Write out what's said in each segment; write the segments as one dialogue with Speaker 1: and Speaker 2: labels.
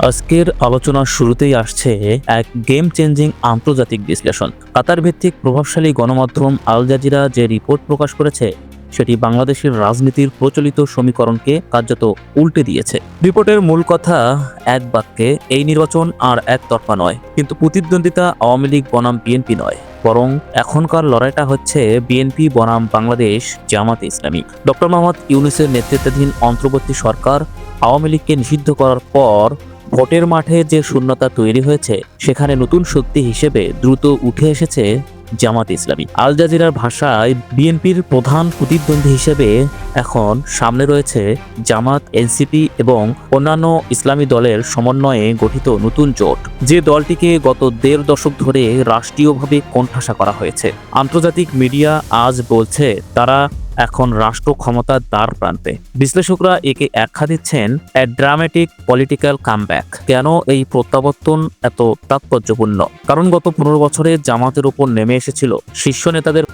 Speaker 1: আজকের আলোচনার শুরুতেই আসছে এক গেম চেঞ্জিং আন্তর্জাতিক বিশ্লেষণ। কাতার ভিত্তিক প্রভাবশালী গণমাধ্যম আল জাজিরা যে রিপোর্ট প্রকাশ করেছে সেটি বাংলাদেশের রাজনীতির প্রচলিত সমীকরণকে কার্যত উল্টে দিয়েছে। রিপোর্টের মূল কথা এক বাক্যে, এই নির্বাচন আর একতরফা নয়, কিন্তু প্রতিদ্বন্দ্বিতা আওয়ামী লীগ বনাম বিএনপি নয়, বরং এখনকার লড়াইটা হচ্ছে বিএনপি বনাম বাংলাদেশ জামাতে ইসলামী। ডক্টর মোহাম্মদ ইউনূসের নেতৃত্বাধীন অন্তর্বর্তী সরকার আওয়ামী লীগকে নিষিদ্ধ করার পর ভোটের মাঠে যে শূন্যতা তৈরি হয়েছে, সেখানে নতুন শক্তি হিসেবে দ্রুত উঠে এসেছে জামাত ইসলামী। আল জাজিরার ভাষায় বিএনপির প্রধান প্রতিদ্বন্দ্বী হিসেবে এখন সামনে রয়েছে জামাত, এনসিপি এবং অন্যান্য ইসলামী দলের সমন্বয়ে গঠিত নতুন জোট, যে দলটিকে গত ১.৫ দশক ধরে রাষ্ট্রীয়ভাবে কোণঠাসা করা হয়েছে। আন্তর্জাতিক মিডিয়া আজ বলছে তারা এখন রাষ্ট্র ক্ষমতার দ্বার প্রান্তে। বিশ্লেষকরা একে ব্যাখ্যা দিচ্ছেন এ ড্রামেটিক পলিটিক্যাল কামব্যাক। কেন এই প্রত্যাবর্তন এত তাৎপর্যপূর্ণ? কারণ গত ১৫ বছরে জামাতের উপর নেমে এসেছিল শীর্ষ নেতাদের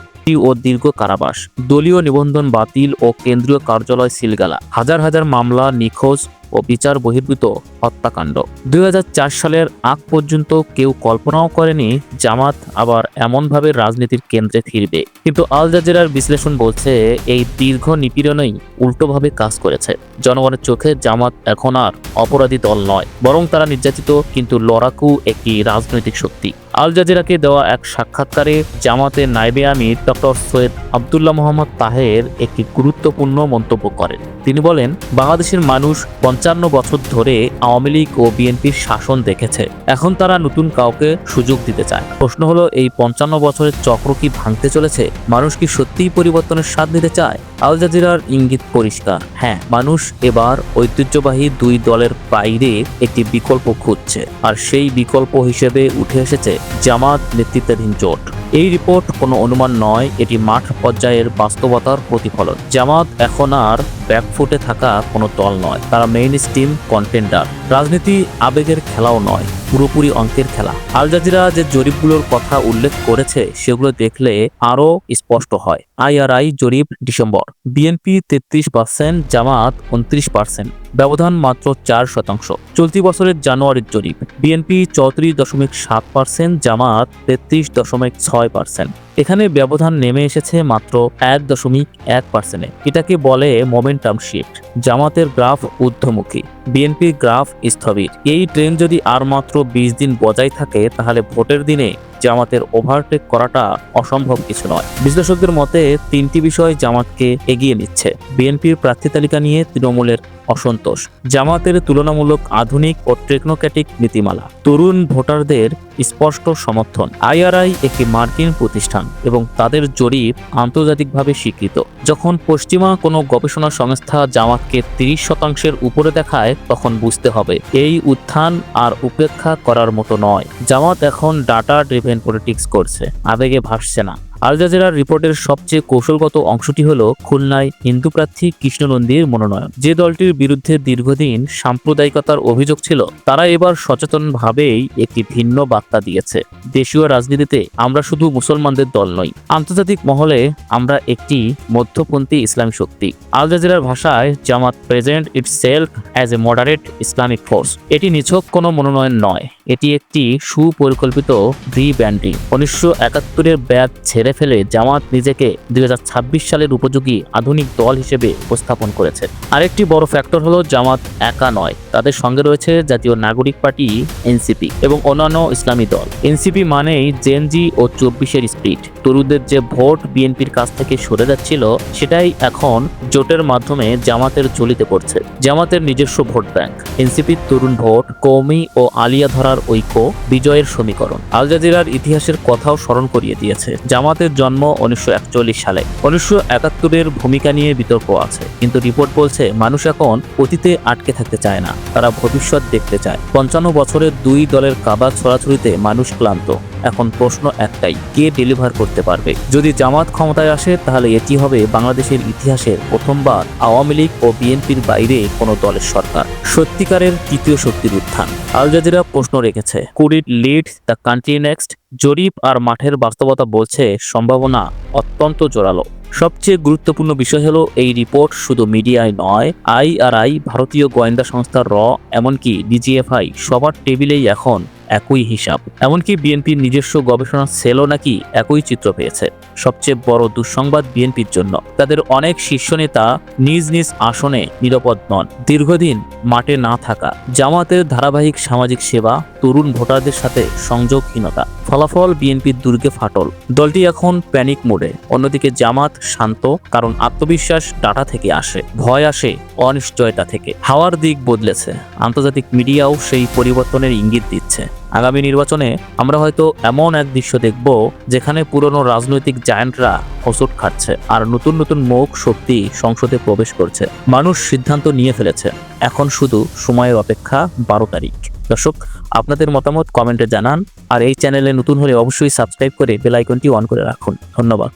Speaker 1: ও দীর্ঘ কারাবাস, দলীয় নিবন্ধন বাতিল ও কেন্দ্রীয় কার্যালয় সিলগালা, হাজার হাজার মামলা, নিখোঁজ ও বিচার বহির্ভূত হত্যাকাণ্ড। ২০০৪ সালের আগ পর্যন্ত কেউ কল্পনাও করেনি জামাত আবার এমনভাবে রাজনীতির কেন্দ্রে ফিরবে। কিন্তু আল জাজিরার বিশ্লেষণ বলছে এই দীর্ঘ নিপীড়নই উল্টোভাবে কাজ করেছে। জনগণের চোখে জামাত এখন আর অপরাধী দল নয়, বরং তারা নির্যাতিত কিন্তু লড়াকু একটি রাজনৈতিক শক্তি। আল জাজিরাকে দেওয়া এক সাক্ষাৎকারে জামাতের নায়েবে আমির ডক্টর সৈয়দ আবদুল্লাহ মোহাম্মদ তাহের একটি গুরুত্বপূর্ণ মন্তব্য করেন। তিনি বলেন, বাংলাদেশের মানুষ ৫৫ বছর ধরে আওয়ামী লীগ ও বিএনপির শাসন দেখেছে। এখন তারা নতুন কাউকে সুযোগ দিতে চায়। প্রশ্ন হলো, এই ৫৫ বছরের চক্র কি ভাঙতে চলেছে? মানুষ কি সত্যিই পরিবর্তনের স্বাদ নিতে চায়? আল জাজিরার ইঙ্গিত পরিষ্কার, হ্যাঁ, মানুষ এবার ঐতিহ্যবাহী দুই দলের বাইরে একটি বিকল্প খুঁজছে, আর সেই বিকল্প হিসেবে উঠে এসেছে জামাত নেতৃত্বাধীন জোট। এই রিপোর্ট কোনো অনুমান নয়, এটি মাঠ পর্যায়ের বাস্তবতার প্রতিফলন। জামাত এখন আর ব্যাকফুটে থাকা কোনো দল নয়, তারা মেইন স্ট্রিম কন্টেন্ডার। রাজনীতি আবেগের খেলাও নয়, পুরোপুরি অঙ্কের খেলা। আল জাজিরা যে জরিপগুলোর কথা উল্লেখ করেছে সেগুলো দেখলে আরও স্পষ্ট হয়। IRI জরিপ ডিসেম্বর, বিএনপি ৩৩%, জামাত ২৯%, ব্যবধান মাত্র ৪%। চলতি বছরের জানুয়ারির জরিপ, বিএনপি ৩৪.৭%, জামাত ৩৩.৬%। এখানে ব্যবধান নেমে এসেছে মাত্র ১.১%। এটাকে বলে মোমেন্টাম শিফট। জামাতের গ্রাফ ঊর্ধ্বমুখী, বিএনপির গ্রাফ স্থবির। এই ট্রেন্ড যদি আর মাত্র ২০ দিন বজায় থাকে, তাহলে ভোটের দিনে জামাতের ওভারটেক করাটা অসম্ভব কিছু নয়। বিশ্লেষকদের মতে ৩টি বিষয় জামাতকে এগিয়ে নিচ্ছে। বিএনপির প্রার্থী তালিকা নিয়ে তৃণমূলের অসন্তোষ, জামাতের তুলনামূলক আধুনিক ও টেকনোক্র্যাটিক নীতিমালা, তরুণ ভোটারদের স্পষ্ট সমর্থন। IRI একটি মার্কিন প্রতিষ্ঠান এবং তাদের জরিপ আন্তর্জাতিকভাবে স্বীকৃত। যখন পশ্চিমা কোনো গবেষণা সংস্থা জামাতকে ৩০% উপরে দেখায়, তখন বুঝতে হবে এই উত্থান আর উপেক্ষা করার মতো নয়। জামাত এখন ডাটা ড্রিভেন পলিটিক্স করছে, আবেগে ভাসছে না। আল জাজিরার রিপোর্টের সবচেয়ে কৌশলগত অংশটি হলো খুলনায় হিন্দু প্রার্থী কৃষ্ণ নন্দীর মনোনয়ন। যে দলটির বিরুদ্ধে দীর্ঘদিন সাম্প্রদায়িকতার অভিযোগ ছিল, তারা এবার সচেতনভাবেই একটি ভিন্ন বার্তা দিয়েছে। দেশীয় রাজনীতিতে আমরা শুধু মুসলমানদের দল নই, আন্তর্জাতিক মহলে আমরা একটি মধ্যপন্থী ইসলামী শক্তি। আল জাজিরার ভাষায়, Jamaat present itself as a moderate Islamic force. এটি নিছক কোনো মনোনয়ন নয়, এটি একটি সুপরিকল্পিত রিব্র্যান্ডিং। ১৯৭১-এর ব্যাগ ছেড়ে ফেলে জামাত নিজেকে ২০২৬ সালের উপযোগী আধুনিক দল হিসেবে উপস্থাপন করেছে। আরেকটি বড় ফ্যাক্টর হলো, জামাত একা নয়, তাদের সঙ্গে রয়েছে জাতীয় নাগরিক পার্টি এনসিপি এবং অন্যান্য ইসলামী দল। এনসিপি মানেই জেনজি ও ২৪-এর স্প্রিট। তরুণদের যে ভোট বিএনপির কাছ থেকে সরে যাচ্ছিল, সেটাই এখন জোটের মাধ্যমে জামাতের ঝুলিতে পড়ছে। জামাতের নিজস্ব ভোট ব্যাংক, এনসিপির তরুণ ভোট, কওমি ও আলিয়া ধরার ঐক্য, বিজয়ের সমীকরণ। আল জাজিরার ইতিহাসের কথাও স্মরণ করিয়ে দিয়েছে। জামাতের জন্ম ১৯৪১ সালে। ১৯৭১-এর ভূমিকা নিয়ে বিতর্ক আছে, কিন্তু রিপোর্ট বলছে মানুষ এখন অতীতে আটকে থাকতে চায় না, তারা ভবিষ্যৎ দেখতে চায়। ৫৫ বছরের দুই দলের কাবা ছড়াছড়িতে মানুষ ক্লান্ত। এখন প্রশ্ন একটাই, কে ডেলিভার করতে পারবে? যদি জামাত ক্ষমতায় আসে, তাহলে এটি হবে বাংলাদেশের ইতিহাসের প্রথমবার আওয়ামী লীগ ও বিএনপির বাইরে কোনো দলের সরকার, সত্যিকারের তৃতীয় শক্তির উত্থান। আল জাজিরা প্রশ্ন রেখেছে, could it lead the country next? জরিপ আর মাঠের বাস্তবতা বলছে সম্ভাবনা অত্যন্ত জোরালো। সবচেয়ে গুরুত্বপূর্ণ বিষয় হলো এই রিপোর্ট শুধু মিডিয়ায় নয়, আইআরআই, ভারতীয় গোয়েন্দা সংস্থা র, এমনকি ডিজিএফআই সবার টেবিলেই এখন একই হিসাব। এমনকি বিএনপির নিজস্ব গবেষণা সেলও নাকি একই চিত্র পেয়েছে। সবচেয়ে বড় দুঃসংবাদ বিএনপির জন্য, তাদের অনেক শীর্ষ নেতা নিজ নিজ আসনে নিরাপদ নন, দীর্ঘদিন মাঠে না থাকা, জামাতের ধারাবাহিক সামাজিক সেবা, তরুণ ভোটারদের সাথে সংযোগহীনতা। ফলাফল বিএনপির দুর্গে ফাটল। দলটি এখন প্যানিক মোডে। অন্যদিকে জামাত শান্ত, কারণ আত্মবিশ্বাস ডাটা থেকে আসে, ভয় আসে অনিশ্চয়তা থেকে। হাওয়ার দিক বদলেছে, আন্তর্জাতিক মিডিয়াও সেই পরিবর্তনের ইঙ্গিত দিচ্ছে। আগামী নির্বাচনে আমরা হয়তো এমন এক দৃশ্য দেখব যেখানে পুরনো রাজনৈতিক জায়ান্টরা হোঁচট খাচ্ছে আর নতুন নতুন মুখ শক্তি সংসদে প্রবেশ করছে। মানুষ সিদ্ধান্ত নিয়ে ফেলেছে, এখন শুধু সময়ের অপেক্ষা। 12 তারিখ। দর্শক, আপনাদের মতামত কমেন্টে জানান, আর এই চ্যানেলে নতুন হলে অবশ্যই সাবস্ক্রাইব করে বেল আইকনটি অন করে রাখুন। ধন্যবাদ।